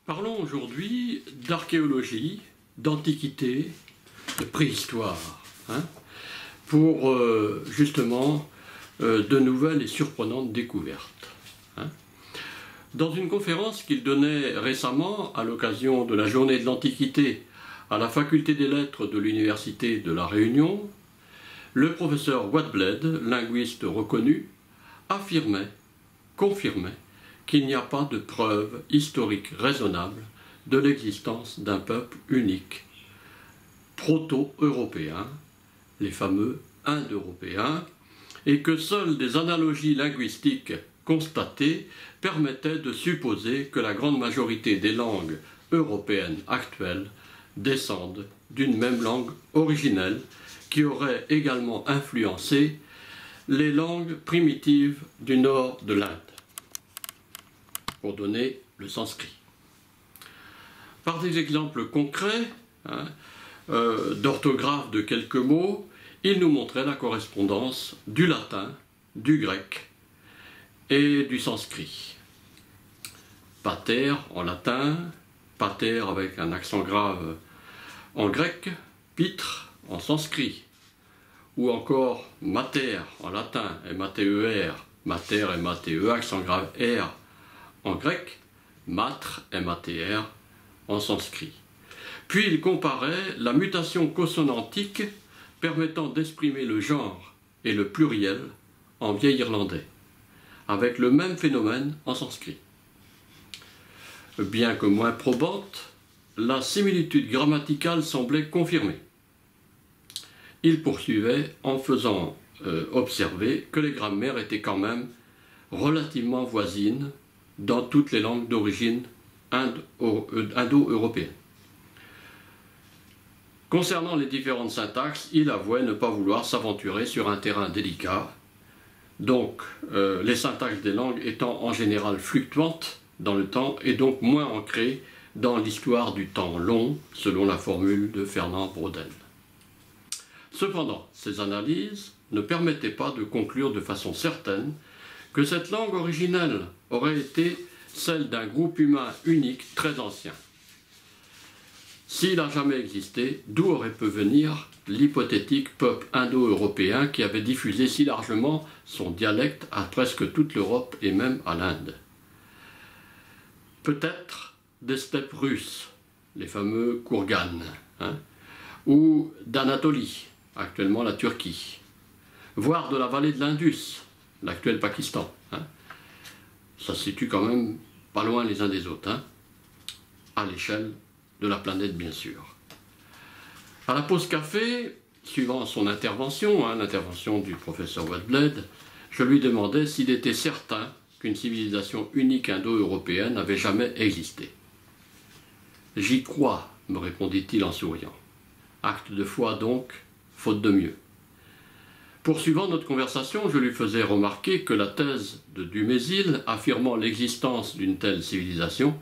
Parlons aujourd'hui d'archéologie, d'antiquité, de préhistoire, pour justement de nouvelles et surprenantes découvertes. Dans une conférence qu'il donnait récemment à l'occasion de la journée de l'Antiquité à la faculté des lettres de l'Université de La Réunion, le professeur Whitbread, linguiste reconnu, confirmait qu'il n'y a pas de preuve historique raisonnable de l'existence d'un peuple unique, proto-européen, les fameux Indo-Européens, et que seules des analogies linguistiques constatées permettaient de supposer que la grande majorité des langues européennes actuelles descendent d'une même langue originelle qui aurait également influencé les langues primitives du nord de l'Inde, pour donner le sanskrit. Par des exemples concrets d'orthographe de quelques mots, il nous montrait la correspondance du latin, du grec et du sanskrit. Pater en latin, pater avec un accent grave en grec, pitre en sanskrit, ou encore mater en latin, M-A-T-E-R, mater, M-A-T-E, accent grave R en grec, matre, M-A-T-R, en sanskrit. Puis il comparait la mutation consonantique permettant d'exprimer le genre et le pluriel en vieil irlandais, avec le même phénomène en sanskrit. Bien que moins probante, la similitude grammaticale semblait confirmée. Il poursuivait en faisant observer que les grammaires étaient quand même relativement voisines dans toutes les langues d'origine indo-européenne. Concernant les différentes syntaxes, il avouait ne pas vouloir s'aventurer sur un terrain délicat, donc les syntaxes des langues étant en général fluctuantes dans le temps et donc moins ancrées dans l'histoire du temps long, selon la formule de Fernand Braudel. Cependant, ces analyses ne permettaient pas de conclure de façon certaine que cette langue originelle aurait été celle d'un groupe humain unique très ancien. S'il n'a jamais existé, d'où aurait pu venir l'hypothétique peuple indo-européen qui avait diffusé si largement son dialecte à presque toute l'Europe et même à l'Inde? Peut-être des steppes russes, les fameux Kourganes, ou d'Anatolie, actuellement la Turquie, voire de la vallée de l'Indus, l'actuel Pakistan. Ça se situe quand même pas loin les uns des autres, à l'échelle de la planète bien sûr. À la pause café, suivant son intervention, l'intervention du professeur Whitbread, je lui demandais s'il était certain qu'une civilisation unique indo-européenne n'avait jamais existé. « J'y crois, me répondit-il en souriant. Acte de foi donc, faute de mieux. Poursuivant notre conversation, je lui faisais remarquer que la thèse de Dumézil, affirmant l'existence d'une telle civilisation,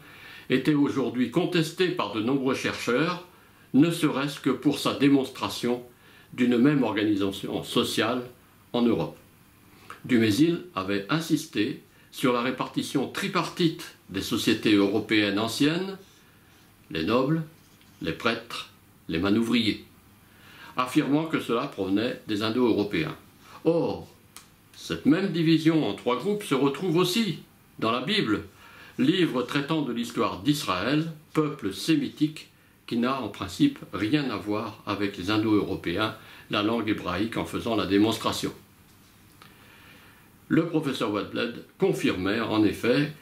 était aujourd'hui contestée par de nombreux chercheurs, ne serait-ce que pour sa démonstration d'une même organisation sociale en Europe. Dumézil avait insisté sur la répartition tripartite des sociétés européennes anciennes, les nobles, les prêtres, les manouvriers, affirmant que cela provenait des Indo-Européens. Or, cette même division en trois groupes se retrouve aussi dans la Bible, livre traitant de l'histoire d'Israël, peuple sémitique qui n'a en principe rien à voir avec les Indo-Européens, la langue hébraïque en faisant la démonstration. Le professeur Whitbread confirmait en effet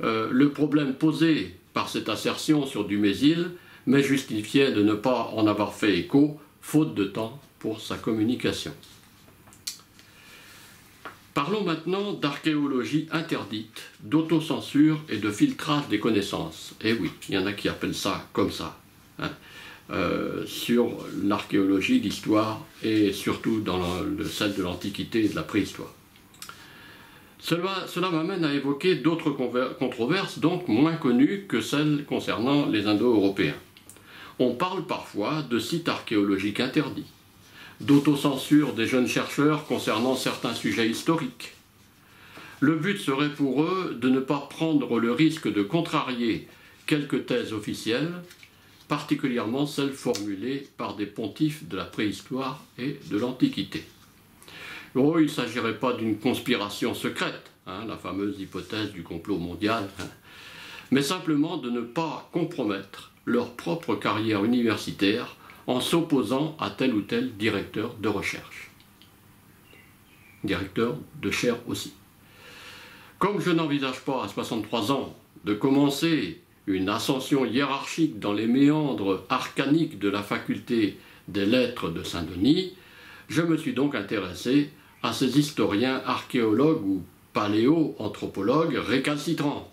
le problème posé par cette assertion sur Dumézil, mais justifiait de ne pas en avoir fait écho, faute de temps pour sa communication. Parlons maintenant d'archéologie interdite, d'autocensure et de filtrage des connaissances. Et oui, il y en a qui appellent ça comme ça, sur l'archéologie, l'histoire et surtout dans celle de l'Antiquité et de la préhistoire. Cela m'amène à évoquer d'autres controverses, donc moins connues que celles concernant les Indo-Européens. On parle parfois de sites archéologiques interdits, d'autocensure des jeunes chercheurs concernant certains sujets historiques, Le but serait pour eux de ne pas prendre le risque de contrarier quelques thèses officielles, particulièrement celles formulées par des pontifes de la préhistoire et de l'Antiquité. Oh, il ne s'agirait pas d'une conspiration secrète, la fameuse hypothèse du complot mondial, mais simplement de ne pas compromettre leur propre carrière universitaire en s'opposant à tel ou tel directeur de recherche. Directeur de chaire aussi. Comme je n'envisage pas à 63 ans de commencer une ascension hiérarchique dans les méandres arcaniques de la faculté des lettres de Saint-Denis, je me suis donc intéressé à ces historiens archéologues ou paléo-anthropologues récalcitrants.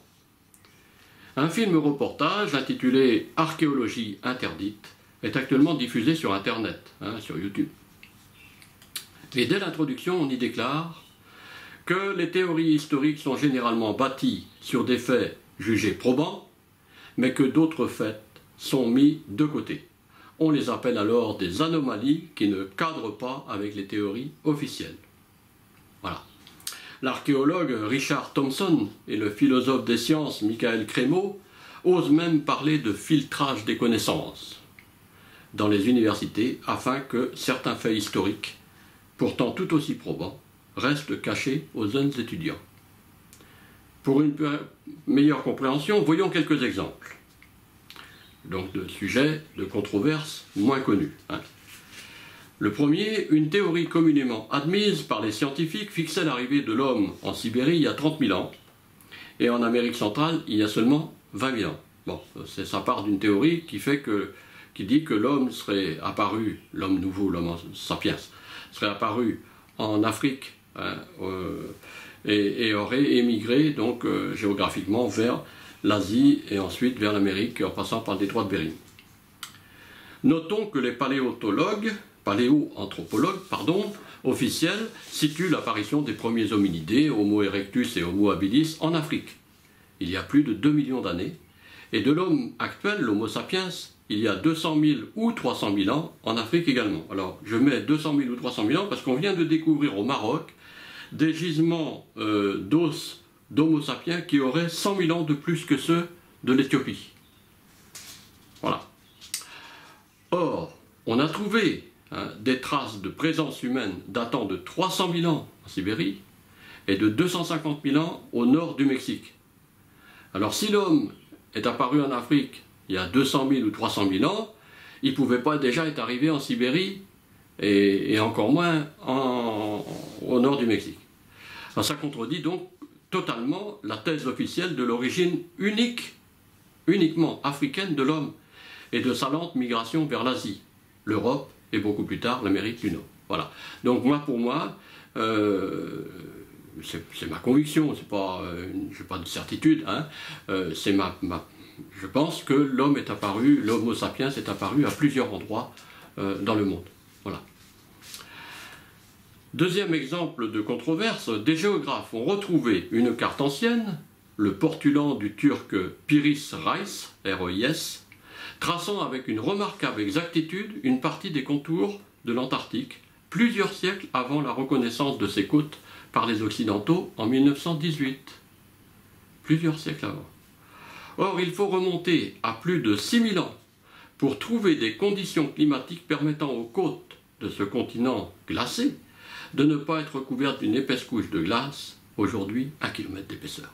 Un film-reportage intitulé « Archéologie interdite » est actuellement diffusé sur Internet, sur YouTube. Et dès l'introduction, on y déclare que les théories historiques sont généralement bâties sur des faits jugés probants, mais que d'autres faits sont mis de côté. On les appelle alors des anomalies qui ne cadrent pas avec les théories officielles. Voilà. L'archéologue Richard Thompson et le philosophe des sciences Michael Crémeau osent même parler de filtrage des connaissances dans les universités afin que certains faits historiques, pourtant tout aussi probants, restent cachés aux jeunes étudiants. Pour une meilleure compréhension, voyons quelques exemples. Donc de sujets de controverses moins connus. Le premier, une théorie communément admise par les scientifiques fixait l'arrivée de l'homme en Sibérie il y a 30 000 ans et en Amérique centrale il y a seulement 20 000 ans. Bon, ça part d'une théorie qui dit que l'homme serait apparu, l'homme nouveau, l'homme sapiens, serait apparu en Afrique et aurait émigré donc géographiquement vers l'Asie et ensuite vers l'Amérique en passant par le détroit de Bering. Notons que les paléoanthropologues officiels situent l'apparition des premiers hominidés, Homo erectus et Homo habilis, en Afrique, il y a plus de 2 millions d'années, et de l'homme actuel, l'Homo sapiens, il y a 200 000 ou 300 000 ans en Afrique également. Alors, je mets 200 000 ou 300 000 ans parce qu'on vient de découvrir au Maroc des gisements d'os d'Homo sapiens qui auraient 100 000 ans de plus que ceux de l'Éthiopie. Voilà. Or, on a trouvé des traces de présence humaine datant de 300 000 ans en Sibérie et de 250 000 ans au nord du Mexique. Alors, si l'homme est apparu en Afrique il y a 200 000 ou 300 000 ans, il ne pouvait pas déjà être arrivé en Sibérie et encore moins au nord du Mexique. Alors, ça contredit donc totalement la thèse officielle de l'origine uniquement africaine de l'homme et de sa lente migration vers l'Asie, l'Europe et beaucoup plus tard l'Amérique du Nord. Voilà. Donc pour moi, c'est ma conviction, je n'ai pas de certitude, je pense que l'homme est apparu, l'Homo sapiens est apparu à plusieurs endroits dans le monde. Voilà. Deuxième exemple de controverse, des géographes ont retrouvé une carte ancienne, le portulan du turc Piris Reis, R-E-I-S, traçant avec une remarquable exactitude une partie des contours de l'Antarctique, plusieurs siècles avant la reconnaissance de ces côtes par les Occidentaux en 1918. Plusieurs siècles avant. Or, il faut remonter à plus de 6000 ans pour trouver des conditions climatiques permettant aux côtes de ce continent glacé de ne pas être recouvertes d'une épaisse couche de glace, aujourd'hui 1 km d'épaisseur.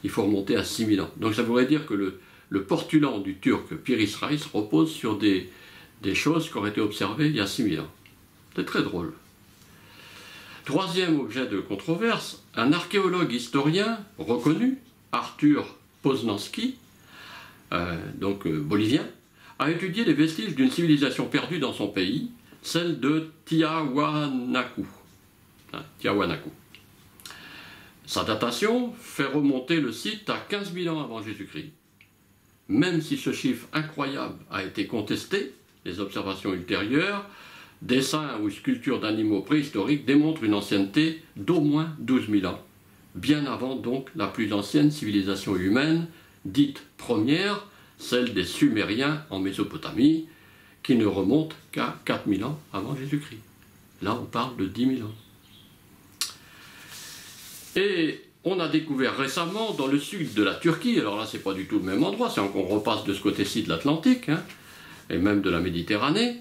Il faut remonter à 6000 ans. Donc ça voudrait dire que le portulan du turc Piris Reis repose sur des choses qui auraient été observées il y a 6000 ans. C'est très drôle. Troisième objet de controverse, un archéologue historien reconnu, Arthur Poznanski, bolivien, a étudié les vestiges d'une civilisation perdue dans son pays, celle de Tiahuanacu. Sa datation fait remonter le site à 15 000 ans avant Jésus-Christ. Même si ce chiffre incroyable a été contesté, les observations ultérieures, dessins ou sculptures d'animaux préhistoriques démontrent une ancienneté d'au moins 12 000 ans, bien avant donc la plus ancienne civilisation humaine, dite première, celle des Sumériens en Mésopotamie, qui ne remonte qu'à 4000 ans avant Jésus-Christ. Là, on parle de 10 000 ans. Et on a découvert récemment dans le sud de la Turquie, alors là c'est pas du tout le même endroit, c'est qu'on repasse de ce côté-ci de l'Atlantique, hein, et même de la Méditerranée,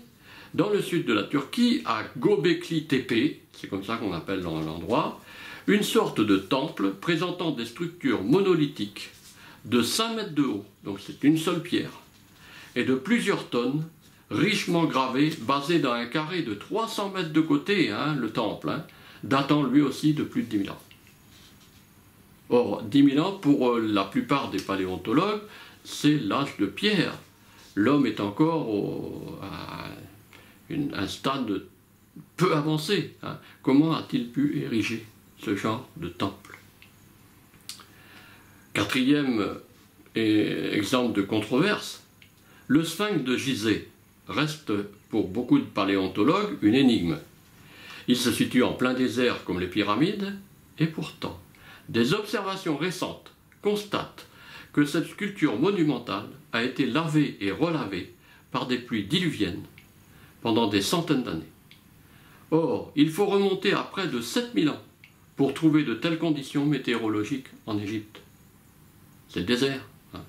dans le sud de la Turquie, à Göbekli Tepe, c'est comme ça qu'on appelle l'endroit, une sorte de temple présentant des structures monolithiques de 5 mètres de haut, donc c'est une seule pierre, et de plusieurs tonnes, richement gravées, basées dans un carré de 300 mètres de côté, hein, le temple, hein, datant lui aussi de plus de 10 000 ans. Or, 10 000 ans, pour la plupart des paléontologues, c'est l'âge de pierre. L'homme est encore à un stade peu avancé. Hein. Comment a-t-il pu ériger ce genre de temple? Quatrième exemple de controverse, le sphinx de Gizeh reste pour beaucoup de paléontologues une énigme. Il se situe en plein désert comme les pyramides, et pourtant, des observations récentes constatent que cette sculpture monumentale a été lavée et relavée par des pluies diluviennes pendant des centaines d'années. Or, il faut remonter à près de 7000 ans pour trouver de telles conditions météorologiques en Égypte. C'est le désert. Hein.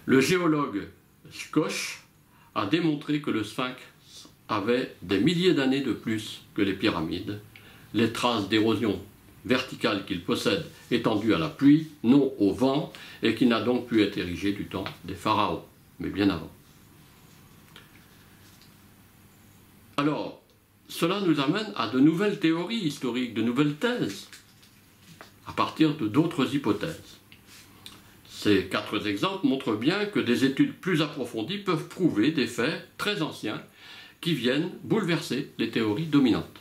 Le géologue Koch a démontré que le sphinx avait des milliers d'années de plus que les pyramides, les traces d'érosion verticale qu'il possède étant dues à la pluie, non au vent, et qui n'a donc pu être érigé du temps des pharaons, mais bien avant. Alors, cela nous amène à de nouvelles théories historiques, de nouvelles thèses, à partir de d'autres hypothèses. Ces 4 exemples montrent bien que des études plus approfondies peuvent prouver des faits très anciens qui viennent bouleverser les théories dominantes.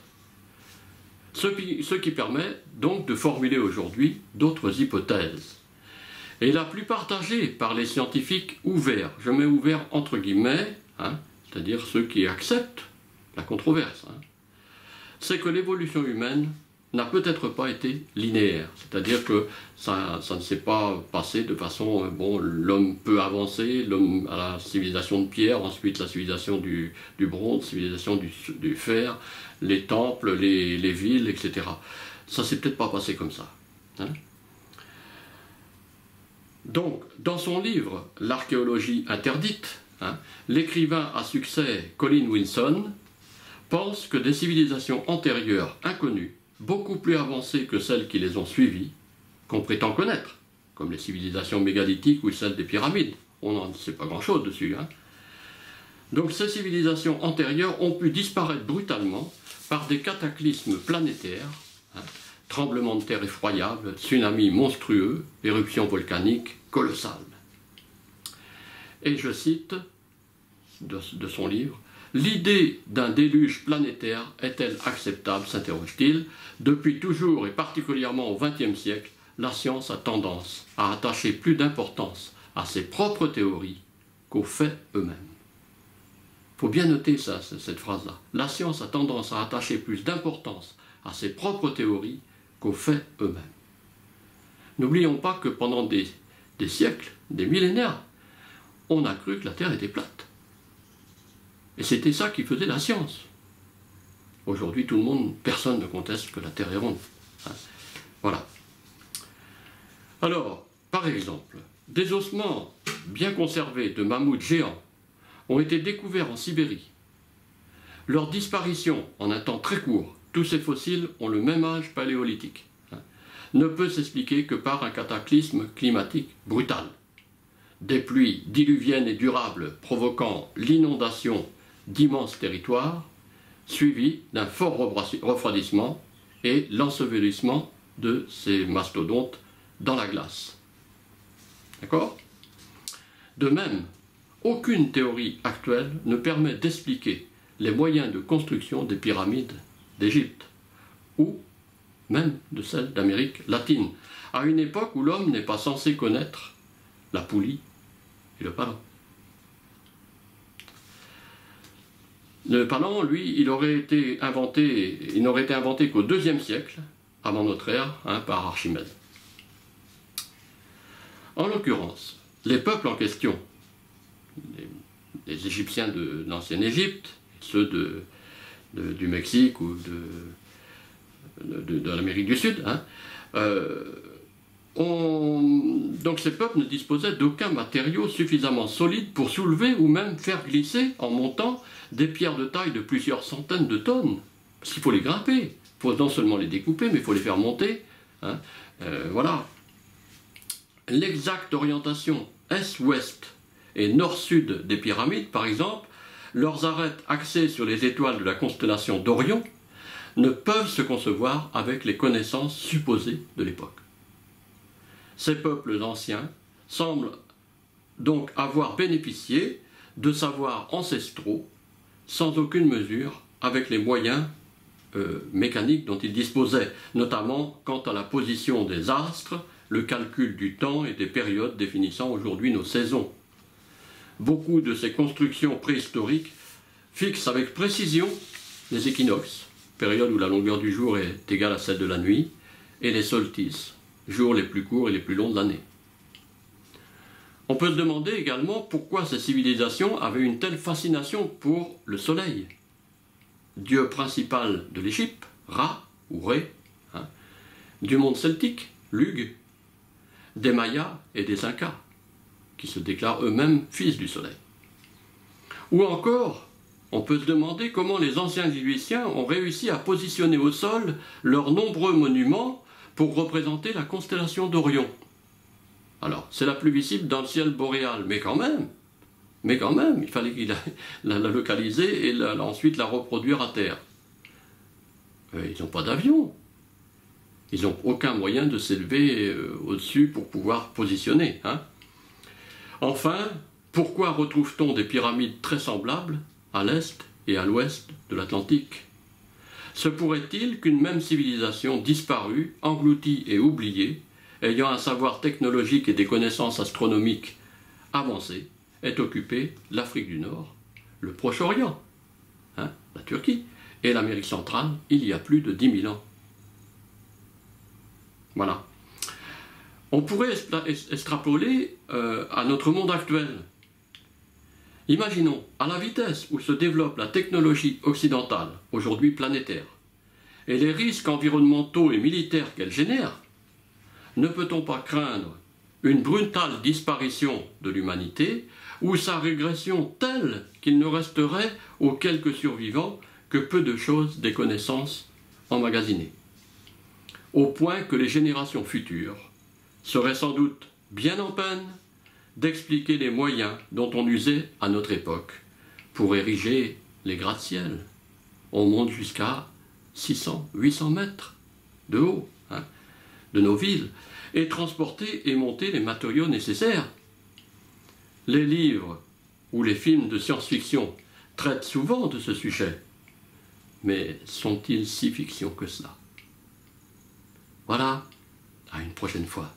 Ce qui permet donc de formuler aujourd'hui d'autres hypothèses. Et la plus partagée par les scientifiques ouverts, je mets ouvert entre guillemets, hein, c'est-à-dire ceux qui acceptent la controverse, hein, c'est que l'évolution humaine n'a peut-être pas été linéaire, c'est-à-dire que ça ne s'est pas passé de façon, bon, l'homme peut avancer, l'homme à la civilisation de pierre, ensuite la civilisation du bronze, la civilisation du fer, les temples, les villes, etc. Ça ne s'est peut-être pas passé comme ça. Hein. Donc, dans son livre « L'archéologie interdite hein, », l'écrivain à succès Colin Wilson pense que des civilisations antérieures inconnues, beaucoup plus avancées que celles qui les ont suivies, qu'on prétend connaître, comme les civilisations mégalithiques ou celles des pyramides. On n'en sait pas grand-chose dessus. Hein. Donc ces civilisations antérieures ont pu disparaître brutalement par des cataclysmes planétaires, hein, tremblements de terre effroyables, tsunamis monstrueux, éruptions volcaniques colossales. Et je cite de son livre, « L'idée d'un déluge planétaire est-elle acceptable, s'interroge-t-il. Depuis toujours et particulièrement au XXe siècle, la science a tendance à attacher plus d'importance à ses propres théories qu'aux faits eux-mêmes. » Il faut bien noter ça, cette phrase-là. La science a tendance à attacher plus d'importance à ses propres théories qu'aux faits eux-mêmes. N'oublions pas que pendant des siècles, des millénaires, on a cru que la Terre était plate. Et c'était ça qui faisait la science. Aujourd'hui, tout le monde, personne ne conteste que la Terre est ronde. Hein. Voilà. Alors, par exemple, des ossements bien conservés de mammouths géants ont été découverts en Sibérie. Leur disparition en un temps très court, tous ces fossiles ont le même âge paléolithique, hein, ne peut s'expliquer que par un cataclysme climatique brutal. Des pluies diluviennes et durables provoquant l'inondation d'immenses territoires, suivis d'un fort refroidissement et l'ensevelissement de ces mastodontes dans la glace. D'accord ? De même, aucune théorie actuelle ne permet d'expliquer les moyens de construction des pyramides d'Égypte, ou même de celles d'Amérique latine, à une époque où l'homme n'est pas censé connaître la poulie et le palan. Le palan, lui, il n'aurait été inventé qu'au IIe siècle, avant notre ère, hein, par Archimède. En l'occurrence, les peuples en question, les Égyptiens de l'ancienne Égypte, ceux du Mexique ou de l'Amérique du Sud, hein, Donc ces peuples ne disposaient d'aucun matériau suffisamment solide pour soulever ou même faire glisser en montant des pierres de taille de plusieurs centaines de tonnes. Parce qu'il faut les grimper, il faut non seulement les découper, mais il faut les faire monter. Hein. Voilà. L'exacte orientation est-ouest et nord-sud des pyramides, par exemple, leurs arêtes axées sur les étoiles de la constellation d'Orion, ne peuvent se concevoir avec les connaissances supposées de l'époque. Ces peuples anciens semblent donc avoir bénéficié de savoirs ancestraux sans aucune mesure avec les moyens mécaniques dont ils disposaient, notamment quant à la position des astres, le calcul du temps et des périodes définissant aujourd'hui nos saisons. Beaucoup de ces constructions préhistoriques fixent avec précision les équinoxes, période où la longueur du jour est égale à celle de la nuit, et les solstices, jours les plus courts et les plus longs de l'année. On peut se demander également pourquoi ces civilisations avaient une telle fascination pour le soleil, dieu principal de l'Égypte, Ra ou Ré, hein, du monde celtique, Lugh, des Mayas et des Incas, qui se déclarent eux-mêmes fils du soleil. Ou encore, on peut se demander comment les anciens Égyptiens ont réussi à positionner au sol leurs nombreux monuments pour représenter la constellation d'Orion. Alors, c'est la plus visible dans le ciel boréal, mais quand même, il fallait qu'il la localiser et ensuite la reproduire à terre. Ils n'ont pas d'avion. Ils n'ont aucun moyen de s'élever au-dessus pour pouvoir positionner. Hein. Enfin, pourquoi retrouve-t-on des pyramides très semblables à l'est et à l'ouest de l'Atlantique? Se pourrait-il qu'une même civilisation disparue, engloutie et oubliée, ayant un savoir technologique et des connaissances astronomiques avancées, ait occupé l'Afrique du Nord, le Proche-Orient, hein, la Turquie, et l'Amérique centrale il y a plus de 10 000 ans? Voilà. On pourrait extrapoler à notre monde actuel. Imaginons, à la vitesse où se développe la technologie occidentale, aujourd'hui planétaire, et les risques environnementaux et militaires qu'elle génère, ne peut-on pas craindre une brutale disparition de l'humanité ou sa régression telle qu'il ne resterait aux quelques survivants que peu de choses des connaissances emmagasinées, au point que les générations futures seraient sans doute bien en peine d'expliquer les moyens dont on usait à notre époque pour ériger les gratte-ciel. On monte jusqu'à 600, 800 mètres de haut, hein, de nos villes, et transporter et monter les matériaux nécessaires. Les livres ou les films de science-fiction traitent souvent de ce sujet, mais sont-ils si fiction que cela? Voilà, à une prochaine fois.